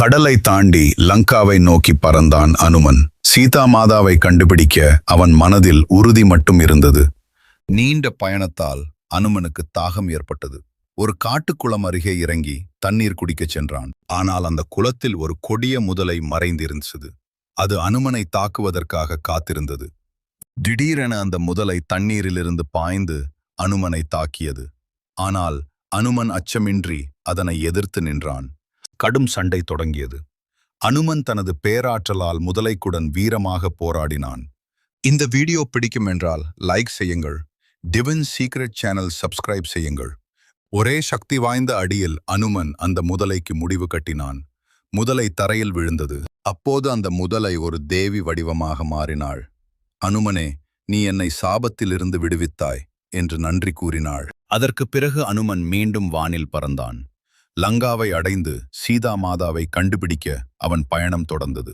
கடலை தாண்டி லங்காவை நோக்கி பறந்தான் அனுமன். சீதா மாதாவை கண்டுபிடிக்க அவன் மனதில் உறுதி மட்டும் இருந்தது. நீண்ட பயணத்தால் அனுமனுக்கு தாகம் ஏற்பட்டது. ஒரு காட்டுக்குளம் அருகே இறங்கி தண்ணீர் குடிக்கச் சென்றான். ஆனால் அந்த குளத்தில் ஒரு கொடிய முதலை மறைந்திருந்தது. அது அனுமனை தாக்குவதற்காக காத்திருந்தது. திடீரென அந்த முதலை தண்ணீரிலிருந்து பாய்ந்து அனுமனை தாக்கியது. ஆனால் அனுமன் அச்சமின்றி அதனை எதிர்த்து நின்றான். கடும் சண்டை தொடங்கியது. அனுமன் தனது பேராற்றலால் முதலைக்குடன் வீரமாக போராடினான். இந்த வீடியோ பிடிக்கும் என்றால் லைக் செய்யுங்கள். டிவைன் சீக்ரெட் சேனல் சப்ஸ்கிரைப் செய்யுங்கள். ஒரே சக்தி வாய்ந்த அடியில் அனுமன் அந்த முதலைக்கு முடிவு கட்டினான். முதலை தரையில் விழுந்தது. அப்போது அந்த முதலை ஒரு தேவி வடிவமாக மாறினாள். அனுமனே, நீ என்னை சாபத்திலிருந்து விடுவித்தாய் என்று நன்றி கூறினாள். அதற்கு பிறகு அனுமன் மீண்டும் வானில் பறந்தான். லங்காவை அடைந்து சீதா மாதாவை கண்டுபிடிக்க அவன் பயணம் தொடர்ந்தது.